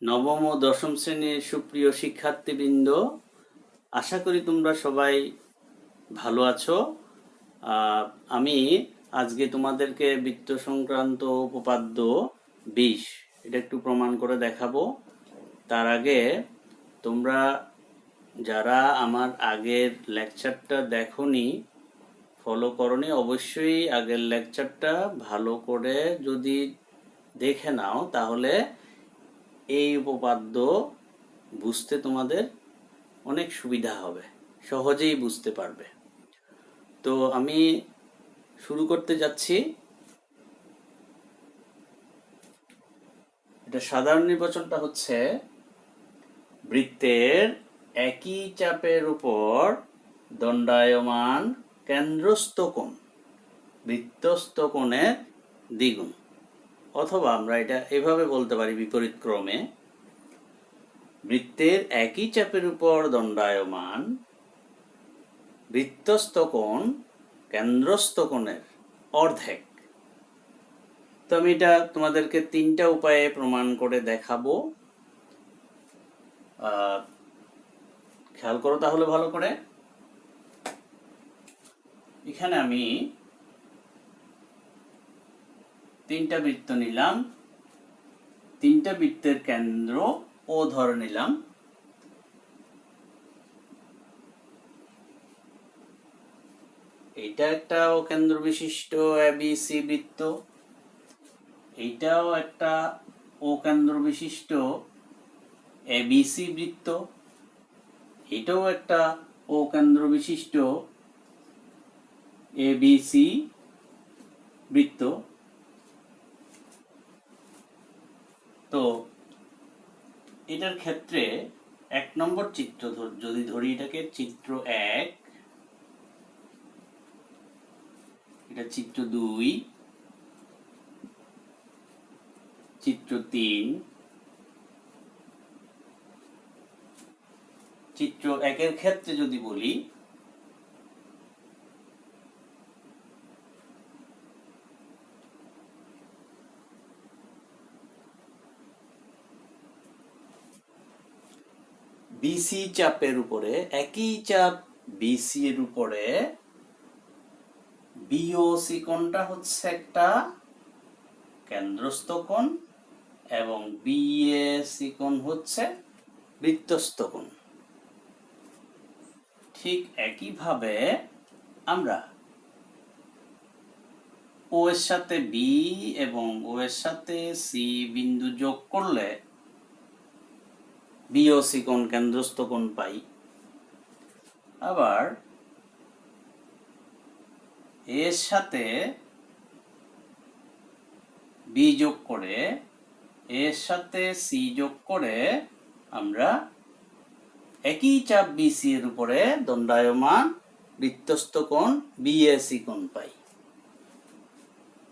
নবম ও দশম শ্রেণীর সুপ্রিয় শিক্ষার্থীবৃন্দ, আশা করি তোমরা সবাই ভালো আছো। আমি আজকে তোমাদেরকে বৃত্ত সংক্রান্ত উপপাদ্য 20 এটা একটু প্রমাণ করে দেখাবো। তার আগে তোমরা যারা আমার আগের লেকচারটা দেখোনি, ফলো করনি, অবশ্যই আগের লেকচারটা ভালো করে যদি দেখে নাও তাহলে এই উপপাদ্য বুঝতে তোমাদের অনেক সুবিধা হবে, সহজেই বুঝতে পারবে। তো আমি শুরু করতে যাচ্ছি। এটা সাধারণ নির্বাচনটা হচ্ছে বৃত্তের একই চাপের উপর দণ্ডায়মান কেন্দ্রস্থ কোণ বৃত্তস্থ কোণের দ্বিগুণ, অথবা আমরা এটা এভাবে বলতে পারি বিপরীত ক্রমে, বৃত্তের একই চাপের উপর দণ্ডায়মান বৃত্তস্থ কোণ কেন্দ্রস্থ কোণের অর্ধেক। তো আমি এটা তোমাদেরকে তিনটা উপায়ে প্রমাণ করে দেখাবো। খেয়াল করো তাহলে ভালো করে। এখানে আমি তিনটা বৃত্ত নিলাম, তিনটা বৃত্তের কেন্দ্র ও ধরে নিলাম। এটা একটা ও কেন্দ্র বিশিষ্ট এবিসি বৃত্ত, এইটাও একটা ও কেন্দ্র বিশিষ্ট এবিসি বৃত্ত, এটাও একটা ও কেন্দ্র বিশিষ্ট এবিসি বৃত্ত। তো এটার ক্ষেত্রে এক নম্বর চিত্র যদি ধরি, এটাকে চিত্র 1, এটা চিত্র 2, চিত্র 3। চিত্র 1 এর ক্ষেত্রে যদি বলি, বিসি চাপের উপরে, একই চাপ বিসি এর উপরে বিওসি কোণটা হচ্ছে একটা কেন্দ্রস্থ কোণ এবং বিএসি কোণ হচ্ছে বৃত্তস্থ কোণ। ঠিক একইভাবে আমরা ও এর সাথে বি এবং ও এর সাথে সি বিন্দু যোগ করলে বিওসি কোণ কেন্দ্রস্থ কোণ পাই। আবার এর সাথে বি যোগ করে, এর সাথে সি যোগ করে আমরা একই চাপ বিসি এর উপরে দণ্ডায়মান বৃত্তস্থ কোণ বিএসি কোণ পাই।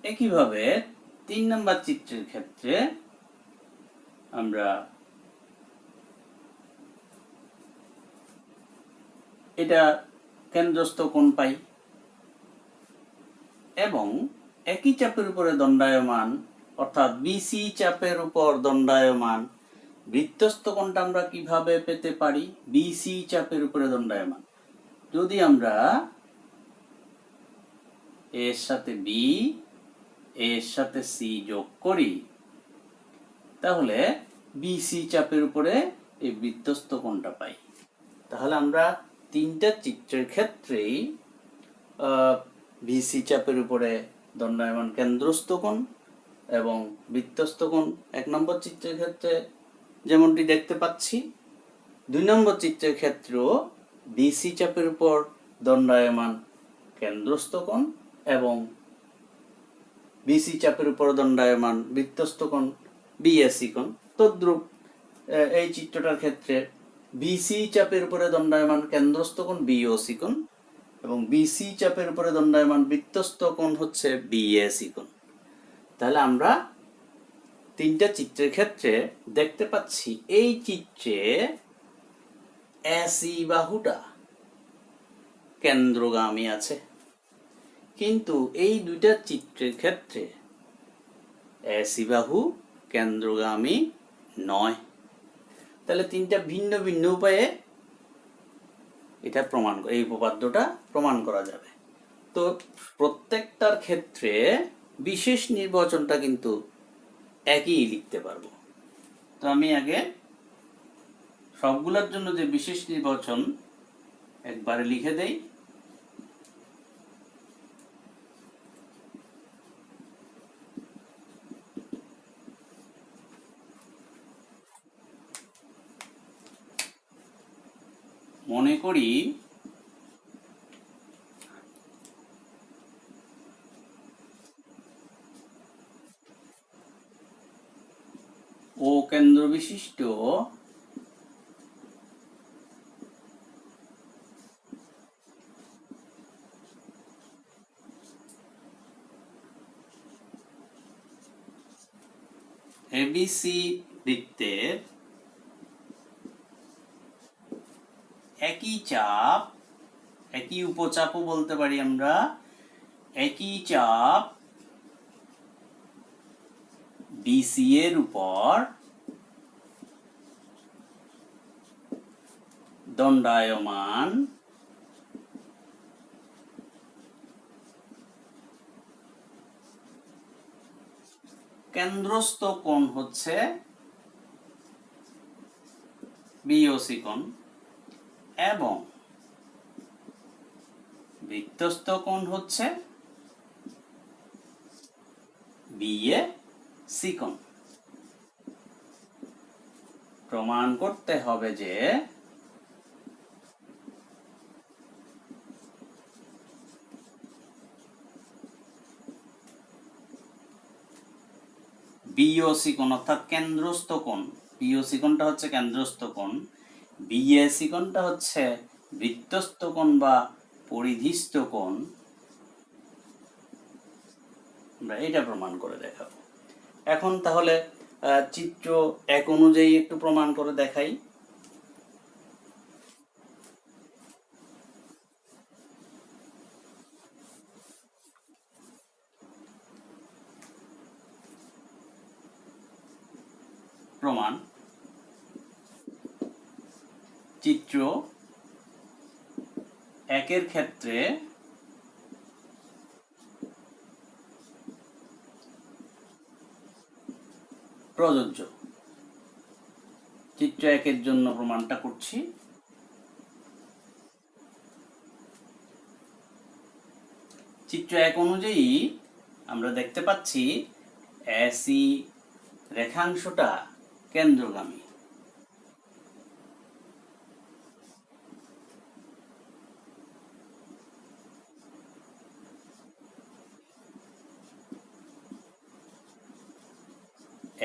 একইভাবে 3 নম্বর চিত্রের ক্ষেত্রে আমরা এটা কেন্দ্রস্থ কোণ পাই এবং একই চাপের উপরে দণ্ডায়মান, অর্থাৎ বিসি চাপের উপর দণ্ডায়মান বৃত্তস্থ কোণটা আমরা কিভাবে পেতে পারি? বিসি চাপের উপরে দণ্ডায়মান, যদি আমরা এর সাথে বি, এর সাথে সি যোগ করি, তাহলে বিসি চাপের উপরে এই বৃত্তস্থ কোণটা পাই। তাহলে আমরা তিনটা চিত্রের ক্ষেত্রেই বিসি চাপের উপরে দণ্ডায়মান কেন্দ্রস্থ কোণ এবং বৃত্তস্থ কোণ এক নম্বর চিত্রের ক্ষেত্রে যেমনটি দেখতে পাচ্ছি, 2 নম্বর চিত্রের ক্ষেত্রেও বিসি চাপের উপর দণ্ডায়মান কেন্দ্রস্থ কোণ এবং বিসি চাপের উপর দণ্ডায়মান বৃত্তস্থ কোণ বিএসি কোণ। তদ্রূপ এই চিত্রটার ক্ষেত্রে বিসি চাপের উপরে দণ্ডায়মান কেন্দ্রস্থ কোণ বিওসি কোণ এবং বিসি চাপের উপরে দণ্ডায়মান বৃত্তস্থ কোণ হচ্ছে বিএসি কোণ। তাহলে আমরা তিনটা চিত্রের ক্ষেত্রে দেখতে পাচ্ছি এই চিত্রে এসি বাহুটা কেন্দ্রগামী আছে, কিন্তু এই দুইটা চিত্রের ক্ষেত্রে এসি বাহু কেন্দ্রগামী নয়। তাহলে তিনটা ভিন্ন ভিন্ন উপায়ে এটা এই উপপাদ্যটা প্রমাণ করা যাবে। তো প্রত্যেকটার ক্ষেত্রে বিশেষ নির্বাচনটা কিন্তু একই লিখতে পারবো। তো আমি আগে সবগুলোর জন্য যে বিশেষ নির্বাচন একবারে লিখে দেই। মনে করি ও কেন্দ্র বিশিষ্ট এবিসি বৃত্তের একই চাপ, একই উপচাপও বলতে পারি আমরা, একই চাপ বিসি এর উপর দণ্ডায়মান কেন্দ্রস্থ কোণ হচ্ছে বিওসি কোণ এবং বৃত্তস্থ কোণ হচ্ছে বিএসি কোণ। প্রমাণ করতে হবে যে বিওসি কোণ অর্থাৎ কেন্দ্রস্থ কোণ, বিওসি কোণটা হচ্ছে কেন্দ্রস্থ কোণ, বিএসি কোণটা হচ্ছে বৃত্তস্থ কোণ বা পরিধিস্থ কোণ। আমরা এটা প্রমাণ করে দেখাবো। এখন তাহলে চিত্র 1 অনুযায়ী একটু প্রমাণ করে দেখাই। প্রমাণ চিত্র 1 এর ক্ষেত্রে প্রযোজ্য। চিত্র 1 এর জন্য প্রমাণটা করছি। চিত্র 1 অনুযায়ী আমরা দেখতে পাচ্ছি এসি রেখাংশটা কেন্দ্রগামী।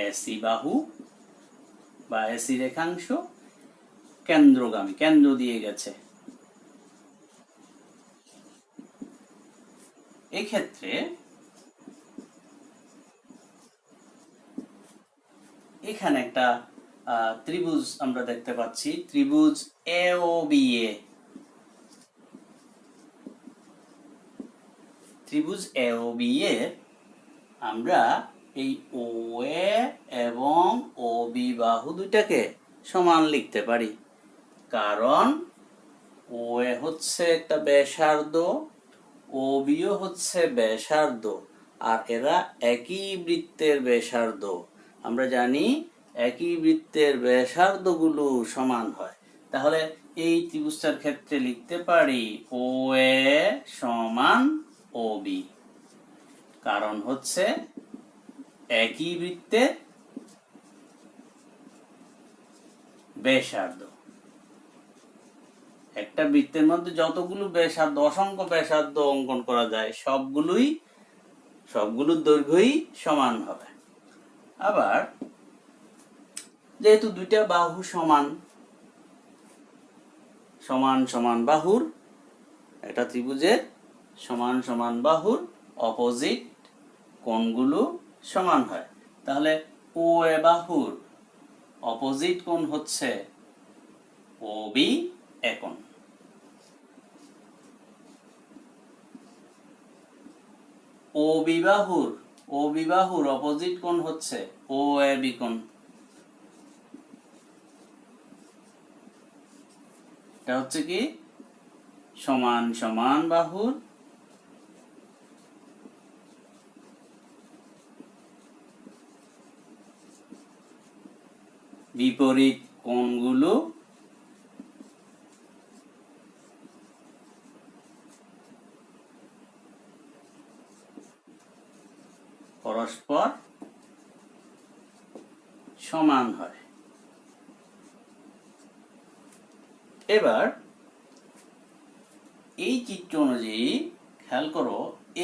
এসি বাহু বা এসি রেখাংশ কেন্দ্রগামী, কেন্দ্র দিয়ে গেছে। এক্ষেত্রে এখানে একটা ত্রিভুজ আমরা দেখতে পাচ্ছি, ত্রিভুজ এওবিএ। ত্রিভুজ এওবিএ আমরা এই ওএ এবং ওবি বাহু দুইটাকে সমান লিখতে পারি, কারণ ওএ হচ্ছে একটা ব্যাসার্ধ, ওবিও হচ্ছে ব্যাসার্ধ, আর এরা একই বৃত্তের ব্যাসার্ধ। আমরা জানি একই বৃত্তের ব্যাসার্ধগুলো সমান হয়। তাহলে এই ত্রিভুজটার ক্ষেত্রে লিখতে পারি ওএ সমান ওবি, কারণ হচ্ছে একই বৃত্তের ব্যাসার্ধ। একটা বৃত্তের মধ্যে যতগুলো ব্যাসার্ধ, অসংখ্য ব্যাসার্ধ অঙ্কন করা যায়, সবগুলোর দৈর্ঘ্যই সমান হবে। আবার যেহেতু দুইটা বাহু সমান সমান বাহুর, একটা ত্রিভুজের সমান সমান বাহুর অপোজিট কোণগুলো সমান হয়, তাহলে ও এ বাহুর অপোজিট কোণ হচ্ছে ওবি এ কোণ। ও বিবাহুর অপোজিট কোণ হচ্ছে ও এ বি কোণ। এটা হচ্ছে কি সমান সমান বাহুর বিপরীত কোণগুলো পরস্পর সমান হয়। এবার এই চিত্র অনুযায়ী খেয়াল করো,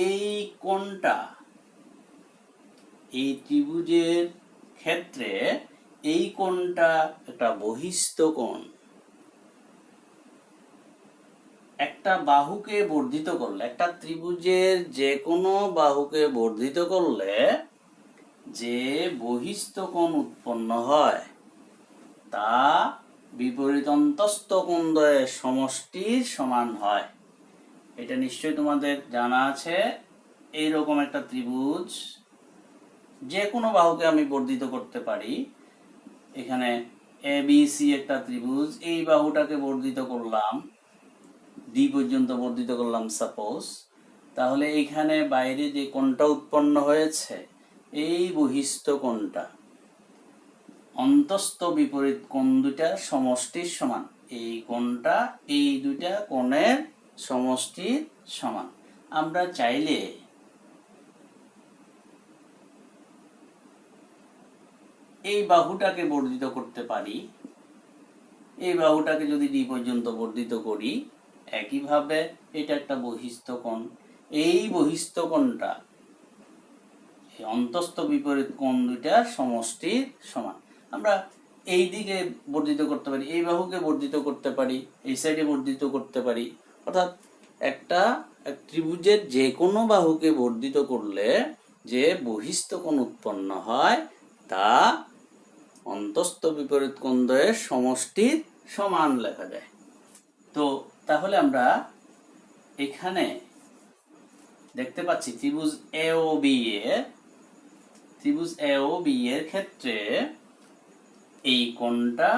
এই কোণটা এই ত্রিভুজের ক্ষেত্রে এই কোণটা একটা বহিস্থ কোণ। একটা বাহুকে বর্ধিত করলে, একটা ত্রিভুজের যে কোনো বাহুকে বর্ধিত করলে যে বহিস্থ কোণ উৎপন্ন হয় তা বিপরীত অন্তস্থ কোণদ্বয়ের সমষ্টির সমান হয়। এটা নিশ্চয়ই তোমাদের জানা আছে। এইরকম একটা ত্রিভুজ, যে কোনো বাহুকে আমি বর্ধিত করতে পারি। এখানে এ বি সি একটা ত্রিভুজ, এই বাহুটাকে বর্ধিত করলাম, ডি পর্যন্ত বর্ধিত করলাম সাপোজ। তাহলে এইখানে বাইরে যে কোণটা উৎপন্ন হয়েছে এই বহিস্থ কোণটা অন্তস্থ বিপরীত কোণ দুইটার সমষ্টির সমান। এই কোণটা এই দুইটা কোণের সমষ্টির সমান। আমরা চাইলে এই বাহুটাকে বর্ধিত করতে পারি। এই বাহুটাকে যদি ডি পর্যন্ত বর্ধিত করি, একইভাবে এটা একটা বহিস্থ কোণ। এই বহিস্থ কোণটা অন্তস্থ বিপরীত কোণ দুইটার সমষ্টির সমান। আমরা এই দিকে বর্ধিত করতে পারি, এই বাহুকে বর্ধিত করতে পারি, এই সাইডে বর্ধিত করতে পারি। অর্থাৎ একটা ত্রিভুজের যে কোনো বাহুকে বর্ধিত করলে যে বহিস্থ কোণ উৎপন্ন হয় তা অন্তস্থ বিপরীত কোণদ্বয়ের সমষ্টির সমান লেখা যায়। তো তাহলে আমরা এখানে দেখতে পাচ্ছি ত্রিভুজ এ ও বি এর ক্ষেত্রে এই কোণটা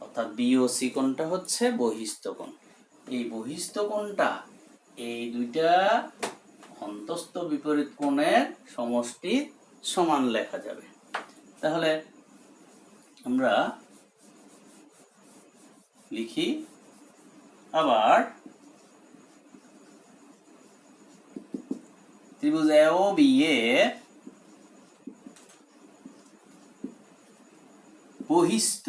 অর্থাৎ বিওসি কোণটা হচ্ছে বহিস্থ কোণ। এই বহিস্থ কোণটা এই দুইটা অন্তস্থ বিপরীত কোণের সমষ্টির সমান লেখা যাবে। তাহলে আমরা লিখি আবার ত্রিভুজ এ ও বি এর বহিস্থ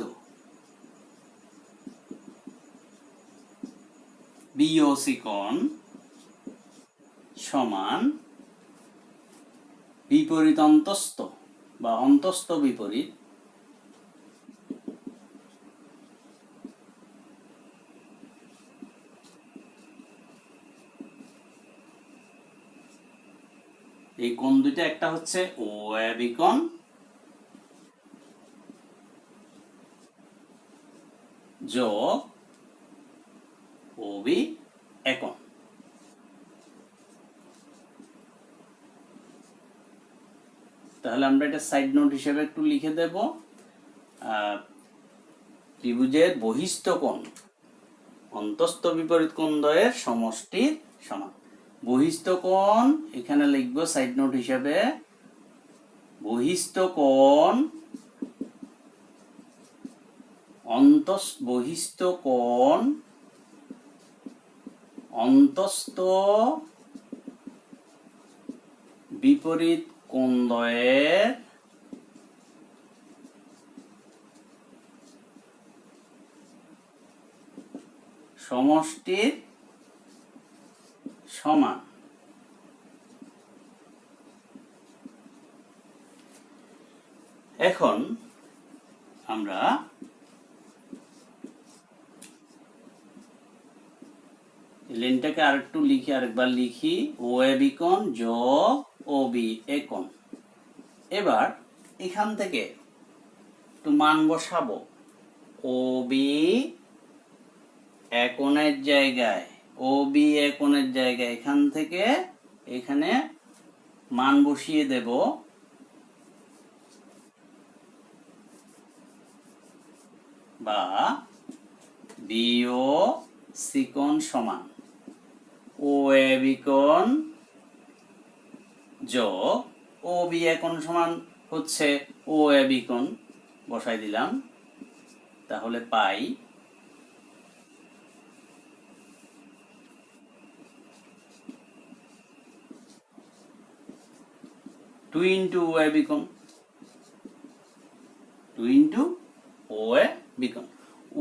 বিওসি কোণ সমান বিপরীত অন্তস্থ বা অন্তস্থ বিপরীত এই কোণ দুইটা, একটা হচ্ছে ও এ বি কোণ যোগ ও বি এ কোণ। তাহলে আমরা এটা সাইড নোট হিসেবে একটু লিখে দেব। ত্রিভুজের বহিস্থ কোণ অন্তস্থ বিপরীত কোণদ্বয়ের সমষ্টির সমান। বহিস্থ কোণ এখানে লিখব সাইড নোট হিসেবে, বহিস্থ কোণ বহিস্থ কোণ অন্তস্থ বিপরীত কোণদ্বয়ের সমষ্টির সমান। এখন আমরা লাইনটাকে আরেকবার লিখি ও এ বি কোণ যোগ ও বি এ কোণ। এবার এখান থেকে একটু মান বসাবো। ও বি এ কোণের জায়গায়, ও বি এ কোণের জায়গায় এখান থেকে এখানে মান বসিয়ে দেব। বা বিও সি কোণ সমান ও এ বি কোণ যোগ ও বি এ কোণ সমান হচ্ছে ও এ বি কোণ, বসাই দিলাম, তাহলে পাই 2 ইন্টু ও এ বি কোণ, 2 ইন্টু ও এ বি কোণ।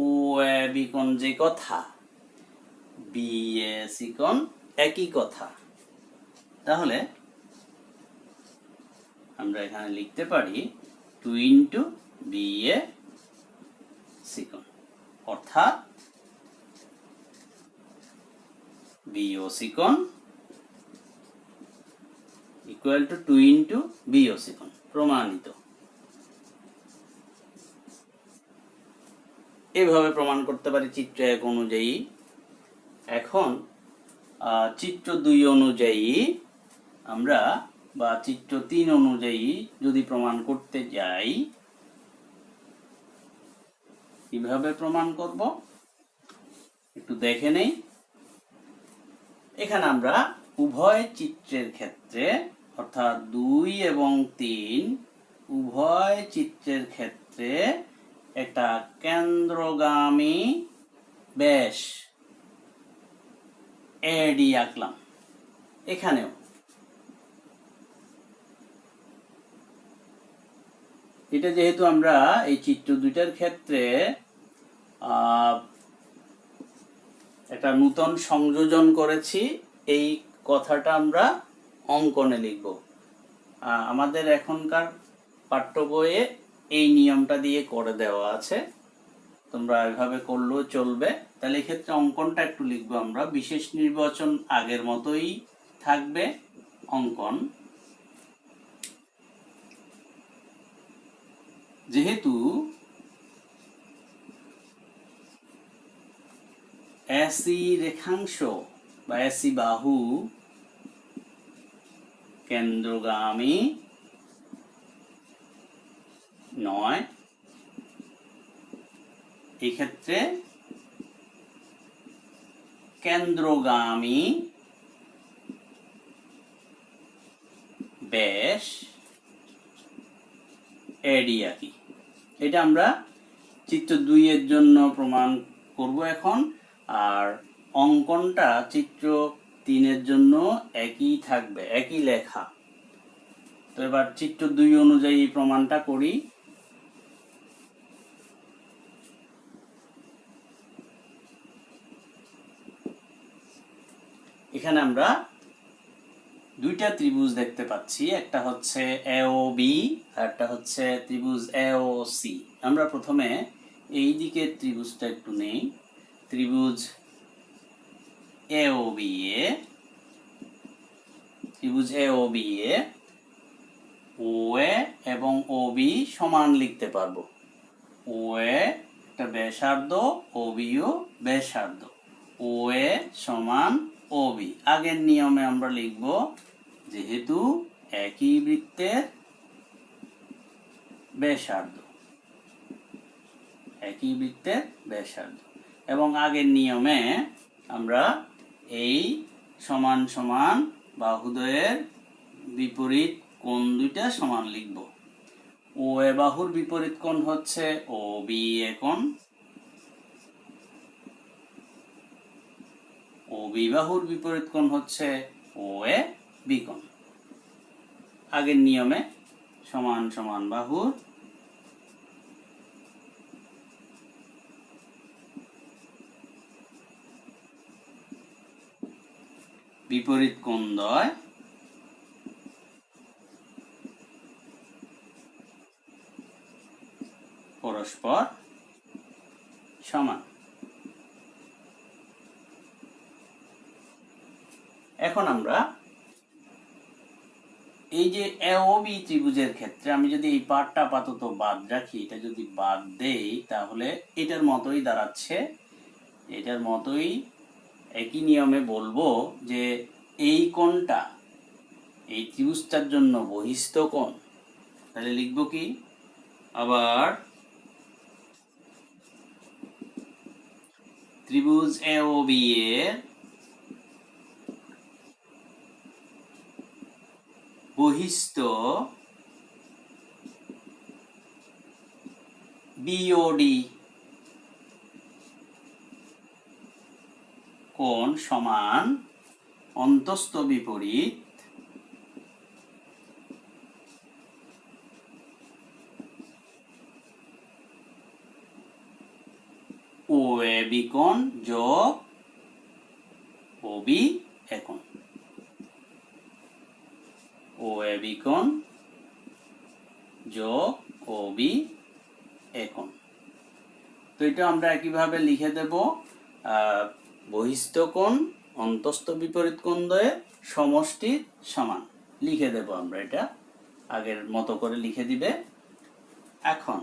ও এ বি কোণ যে কথা, বি এ সি কোণ একই কথা, তাহলে আমরা এখানে লিখতে পারি 2 ইন্টু বি এ সি কোণ, অর্থাৎ বি ও সি কোণ equal to 2 into B O C কোণ, প্রমাণিত। এভাবে প্রমাণ করতে পারি চিত্র 1 অনুযায়ী। এখন চিত্র 2 অনুযায়ী আমরা বা চিত্র 3 অনুযায়ী যদি প্রমাণ করতে যাই, কিভাবে প্রমাণ করব একটু দেখে নেই। এখানে আমরা উভয় চিত্রের ক্ষেত্রে অর্থাৎ 2 এবং 3 উভয় চিত্রের ক্ষেত্রে একটা কেন্দ্রগামী ব্যাস এডি আঁকলাম। এখানেও এটা যেহেতু আমরা এই চিত্র দুইটার ক্ষেত্রে একটা নূতন সংযোজন করেছি, এই কথাটা আমরা অঙ্কনে লিখব। আমাদের এখনকার পাঠ্য বইয়ে এই নিয়মটা দিয়ে করে দেওয়া আছে, তোমরা এভাবে করলেও চলবে। তাহলে এক্ষেত্রে অঙ্কনটা একটু লিখবো আমরা। বিশেষ নির্বাচন আগের মতোই থাকবে অঙ্কন। যেহেতু এসি রেখাংশ বা এসি বাহু কেন্দ্রগামী নয়, এক্ষেত্রে কেন্দ্রগামী ব্যাস এডি আঁকি। এটা আমরা চিত্র 2 এর জন্য প্রমাণ করব এখন, আর অঙ্কনটা চিত্র 3 এর জন্য একই থাকবে, একই লেখা। তো এবার চিত্র 2 অনুযায়ী প্রমাণটা করি। এখানে আমরা দুইটা ত্রিভুজ দেখতে পাচ্ছি, একটা হচ্ছে এওবি আর একটা হচ্ছে ত্রিভুজ এওসি। আমরা প্রথমে এই দিকের ত্রিভুজটা একটু নেই। ত্রিভুজ এওবি এ, ত্রিভুজ এওবি এ ওএ এবং ওবি সমান লিখতে পারবো। ওএ একটা ব্যাসার্ধ, ওবিও ব্যাসার্ধ, ওএ সমান ওবি। আগের নিয়মে আমরা লিখব, যেহেতু একই বৃত্তের ব্যাসার্ধ, একই বৃত্তের ব্যাসার্ধ, এবং আগের নিয়মে আমরা এই সমান সমান বাহুদ্বয়ের বিপরীত কোণ দুইটা সমান লিখব। ও এ বাহুর বিপরীত কোণ হচ্ছে ও বি এ কোণ, ও বি বাহুর বিপরীত কোণ হচ্ছে ও এ বি কোণ। আগের নিয়মে সমান সমান বাহুর বিপরীত কোণদ্বয় পরস্পর সমান। এখন আমরা এই যে এওবি ত্রিভুজের ক্ষেত্রে আমি যদি এই পার্টটা আপাতত বাদ রাখি, এটা যদি বাদ দেই তাহলে এটার মতোই দাঁড়াচ্ছে। এটার মতোই একই নিয়মে বলবো যে এই কোণটা এই ত্রিভুজটার জন্য বহিস্থ কোণ। তাহলে লিখব কি, আবার ত্রিভুজ AOB এর বহিস্থ BOD কোণ সমান অন্তস্থ বিপরীত OAB কোণ যোগ OB কোণ। OAB কোণ যোগ OB কোণ। তো এটা আমরা একইভাবে লিখে দেব, বহিস্থ কোণ অন্তস্থ বিপরীত কোণ দ্বয়ের সমষ্টি সমান লিখে দেব আমরা, এটা আগের মতো করে লিখে দিবে। এখন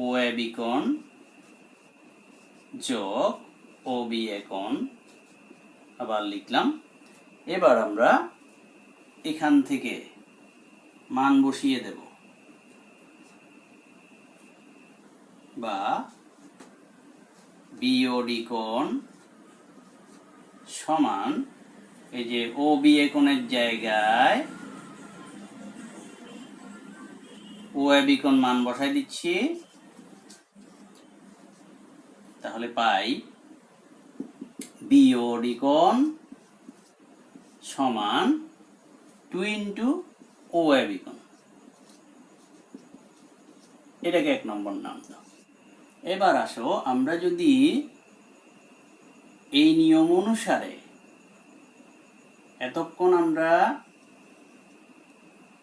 OAB কোণ যোগ OB কোণ আবার লিখলাম। এবার আমরা এখান থেকে মান বসিয়ে দেব, বা BOD কোণ সমান এই যে OB কোণের জায়গায় OAB কোণ মান বসাই দিচ্ছি, তাহলে পাই BOD কোণ সমান 2 ইন্টু OAB কোণ। এটাকে 1 নম্বর নাম দাও। এবার আসো, আমরা যদি এই নিয়ম অনুসারে এতক্ষণ আমরা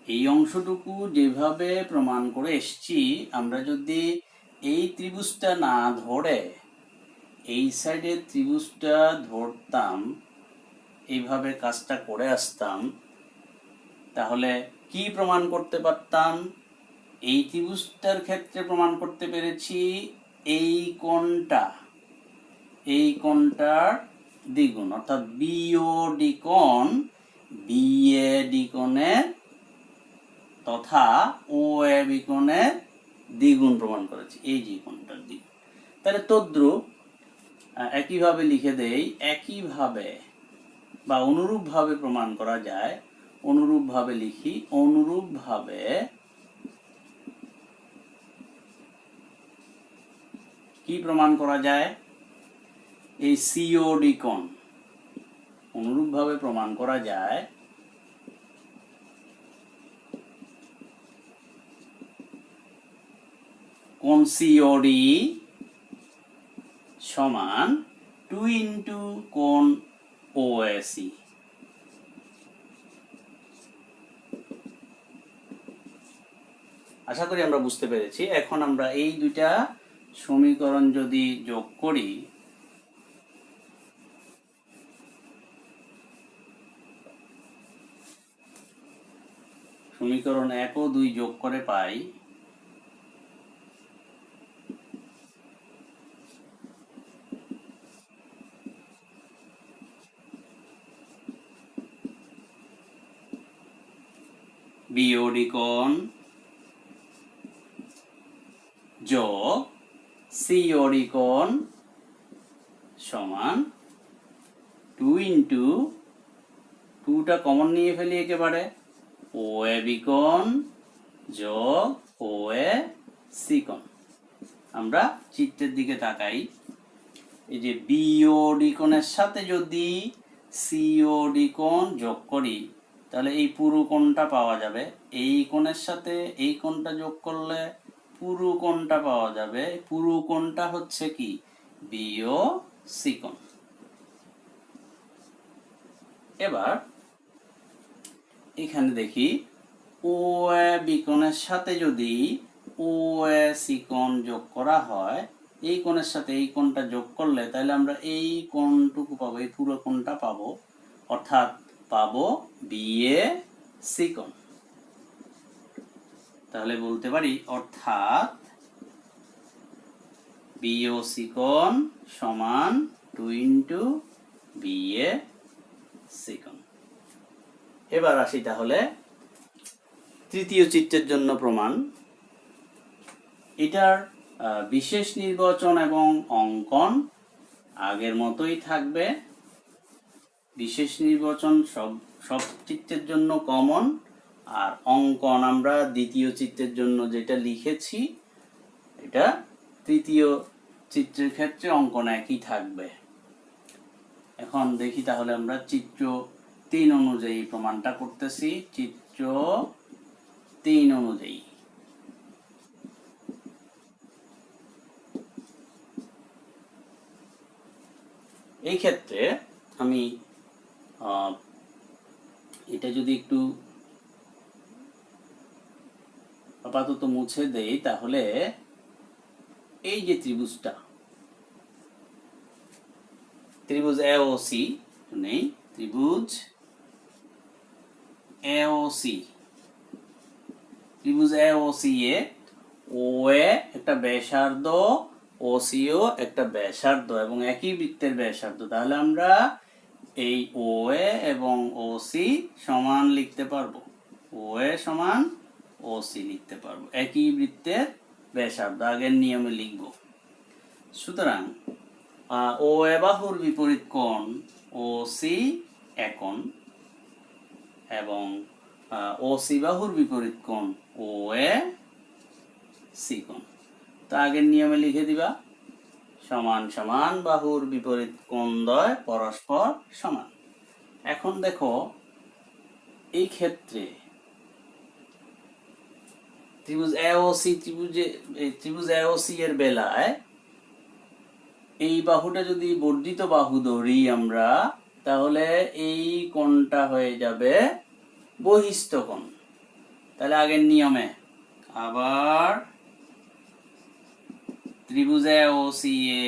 এই অংশটুকু যেভাবে প্রমাণ করে এসছি, আমরা যদি এই ত্রিভুজটা না ধরে এই সাইডের ত্রিভুজটা ধরতাম, এইভাবে কাজটা করে আসতাম, তাহলে কি প্রমাণ করতে পারতাম? এই ত্রিভুজটার ক্ষেত্রে প্রমাণ করতে পেরেছি এই কোণটার দ্বিগুণ, অর্থাৎ BOD কোণ BAD কোণের তথা OAB কোণের দ্বিগুণ প্রমাণ করেছি, এই যে কোণটার দ্বিগুণ। তাহলে তদ্রূপ একইভাবে লিখে দেই, একইভাবে বা অনুরূপভাবে প্রমাণ করা যায়। অনুরূপভাবে লিখি, অনুরূপভাবে কি প্রমাণ করা যায়? এই COD কোণ অনুরূপভাবে প্রমাণ করা যায় কোণ COD সমান 2 ইন্টু কোণ OAC। আশা করি আমরা বুঝতে পেরেছি। এখন আমরা এই দুইটা সমীকরণ যদি যোগ করি, সমীকরণ 1 ও 2 যোগ করে পাই BOD কোণ যোগ COD কোণ সমান 2 ইন্টু 2টা কমন নিয়ে ফেলি একেবারে, OAB কোণ যোগ OAC কোণ। আমরা চিত্রের দিকে তাকাই, এই যে BOD কোণের সাথে যদি COD কোণ যোগ করি, তাহলে এই পুরো কোণটা পাওয়া যাবে। এই কোণের সাথে এই কোণটা যোগ করলে পুরো কোণটা পাওয়া যাবে। পুরো কোণটা হচ্ছে কি? BOC কোণ। এবার এখানে দেখি, OAB কোণের সাথে যদি OAC কোণ যোগ করা হয়, এই কোণের সাথে এই কোণটা যোগ করলে তাহলে আমরা এই কোণটুকু পাবো, এই পুরো কোণটা পাবো, অর্থাৎ পাবো BAC কোণ। তাহলে বলতে পারি অর্থাৎ BOC কোণ সমান 2 ইন্টু BAC কোণ। এবার আসি তাহলে তৃতীয় চিত্রের জন্য প্রমাণ। এটার বিশেষ নির্বাচন এবং অঙ্কন আগের মতোই থাকবে। বিশেষ নির্বাচন সব চিত্রের জন্য কমন, আর অঙ্কন আমরা দ্বিতীয় চিত্রের জন্য যেটা লিখেছি এটা তৃতীয় চিত্রের ক্ষেত্রে অঙ্কন একই থাকবে। এখন দেখি তাহলে আমরা চিত্র 3 অনুযায়ী প্রমাণটা করতেছি। চিত্র 3 অনুযায়ী এই ক্ষেত্রে আমি এটা যদি একটু আপাতত মুছে দেই, তাহলে এই যে ত্রিভুজটা, ত্রিভুজ এওসি নেই, ত্রিভুজ এওসি, ত্রিভুজ এওসি এ ওএ একটা ব্যাসার্ধ, ওসিও একটা ব্যাসার্ধ এবং একই বৃত্তের ব্যাসার্ধ। তাহলে আমরা এই ওএ এবং ওসি সমান লিখতে পারবো, ওএ সমান ওসি লিখতে পারবো, একই বৃত্তের ব্যাসার্ধ আগের নিয়মে লিখব। সুতরাং ওএ বাহুর বিপরীত কোণ ওসি একন এবং ওসি বাহুর বিপরীত কোণ ওএ সি কোণ। তো আগের নিয়মে লিখে দিবা, সমান সমান বাহুর বিপরীত কোণদ্বয় পরস্পর সমান। এখন দেখো এই ক্ষেত্রে ত্রিভুজ এওসি ত্রিভুজ এওসি এর বেলায় এই বাহুটা যদি বর্ধিত বাহু ধরি আমরা, তাহলে এই কোণটা হয়ে যাবে বহিস্থ কোণ। তাহলে আগের নিয়মে আবার ত্রিভুজ এওসি এ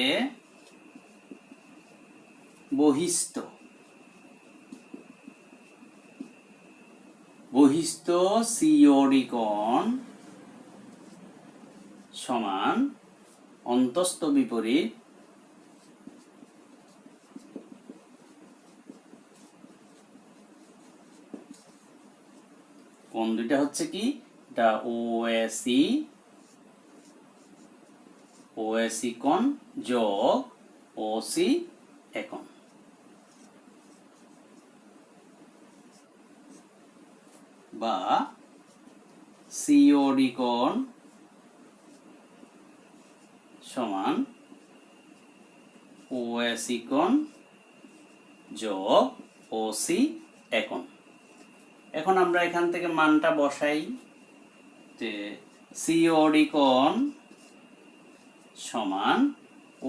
বহিস্থ সিওডি কোণ সমান অন্তস্থ বিপরীত কোণ দুইটা হচ্ছে কি, এটা ওএসি কোণ যোগ ওসি একন, বা সিওডি কোণ সমান ওএসি কোণ যোগ ওসি একন। এখন আমরা এখান থেকে মানটা বসাই যে সিওডি কোণ সমান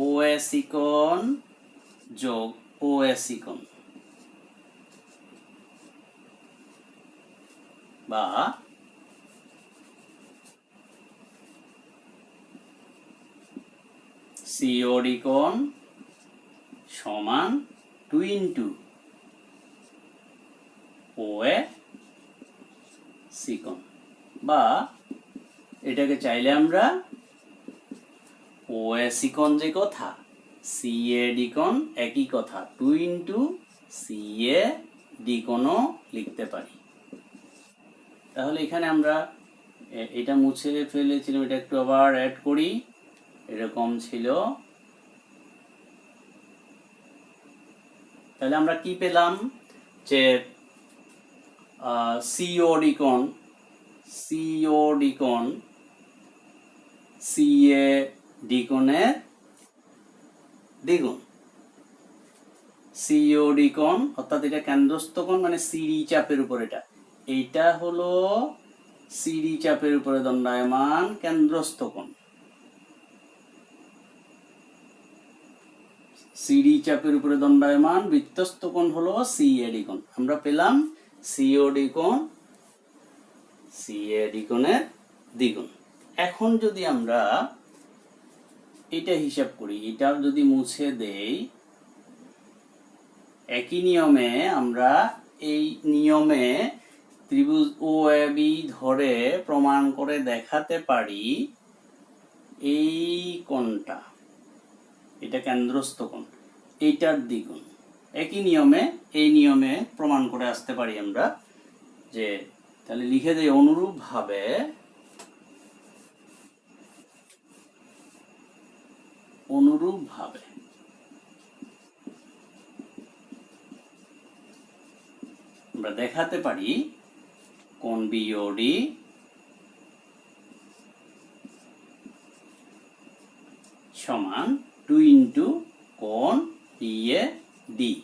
ওএসি কোণ যোগ ওএসি কোণ, বা সিওডি কোণ সমান 2 ইন্টু ওএ সি কোণ, বা এটাকে চাইলে আমরা ওএসি কোণ যে কথা, সিএডি কোণ একই কথা, 2 ইন্টু সিএডি কোণও লিখতে পারি। তাহলে এখানে আমরা এটা মুছে ফেলেছিলাম, এটা একটু আবার অ্যাড করি, এরকম ছিল। তাহলে আমরা কি পেলাম যে সিওডি কোণ সিএডি কোণের দ্বিগুণ। সিওডি কোণ অর্থাৎ এটা কেন্দ্রস্থ কোণ, মানে সিডি চাপের উপর, এইটা হলো সিডি চাপের উপরে দণ্ডায়মান কেন্দ্রস্থ কোণ। সিডি চাপের উপরে দণ্ডায়মান বৃত্তস্থ কোণ হলো সিএডি কোণ। আমরা পেলাম সিওডি কোণের দ্বিগুণ। এখন যদি আমরা এটা হিসাব করি, এটা যদি মুছে দেই, একই নিয়মে আমরা এই নিয়মে ত্রিভুজ ওএবি ধরে প্রমাণ করে দেখাতে পারি এই কোণটা, এটা কেন্দ্রস্থ কোণ, এইটার দ্বিগুণ। একই নিয়মে এই নিয়মে প্রমাণ করে আসতে পারি আমরা, যে তাহলে লিখে দেই অনুরূপভাবে অনুরূপভাবে আমরা দেখাতে পারি কোণ বিওডি সমান 2 ইন্টু কোণ বিএডি।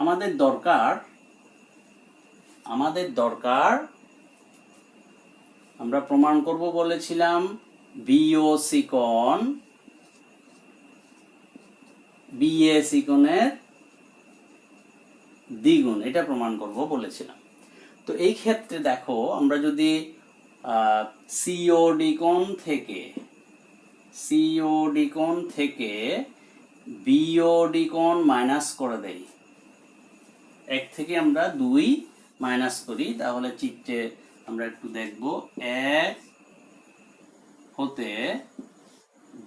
আমাদের দরকার আমরা প্রমাণ করব বলেছিলাম বিওসি কোণ বিএসি কোণের দ্বিগুণ, এটা প্রমাণ করব বলেছিলাম। তো এই ক্ষেত্রে দেখো, আমরা যদি সিওডি কোণ থেকে বিওডি কোণ মাইনাস করে দেই, 1 থেকে আমরা 2 মাইনাস করি, তাহলে চিত্রে আমরা একটু দেখব 1 হতে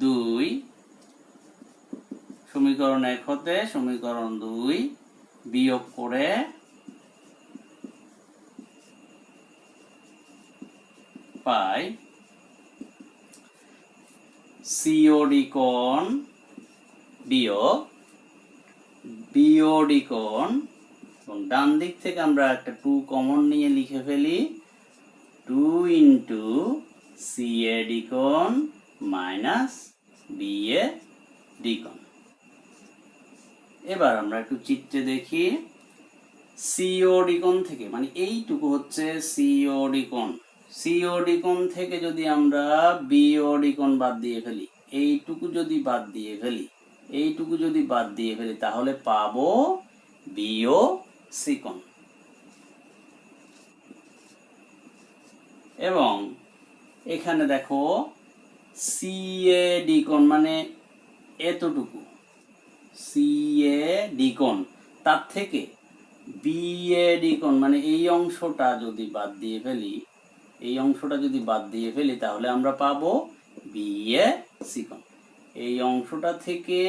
2, সমীকরণ 1 হতে সমীকরণ 2 বিয়োগ করে পাই সিওডি কোণ বিয়োগ বিওডি কোণ, এবং ডান দিক থেকে আমরা একটা 2 কমন নিয়ে লিখে ফেলি 2 ইন্টু সিএডি কোণ মাইনাস বিএডি কোণ। এবার আমরা একটু চিত্রে দেখি, সিওডি কোণ থেকে, মানে এইটুকু হচ্ছে সিওডি কোণ থেকে যদি আমরা বিওডি কোণ বাদ দিয়ে ফেলি, এইটুকু যদি বাদ দিয়ে ফেলি তাহলে পাবো বিওসি কোণ। এবং এখানে দেখো সিএডি কোণ মানে এতটুকু সিএডি কোণ, তার থেকে বিএডি কোণ মানে এই অংশটা যদি বাদ দিয়ে ফেলি তাহলে আমরা পাবো বিএসি কোণ। এই অংশটা থেকে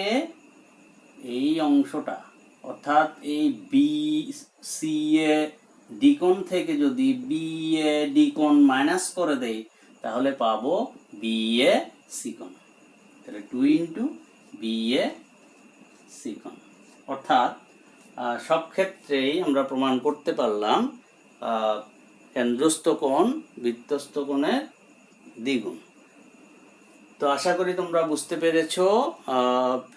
এই অংশটা, অর্থাৎ এই বিসিএডি কোণ থেকে যদি বিএডি কোণ মাইনাস করে দেই তাহলে পাবো বিএসি কোণ। তাহলে 2 ইন্টু বিএসি কোণ। অর্থাৎ সব ক্ষেত্রেই আমরা প্রমাণ করতে পারলাম কেন্দ্রস্থ কোণ বৃত্তস্থ কোণের দ্বিগুণ। তো আশা করি তোমরা বুঝতে পেরেছো।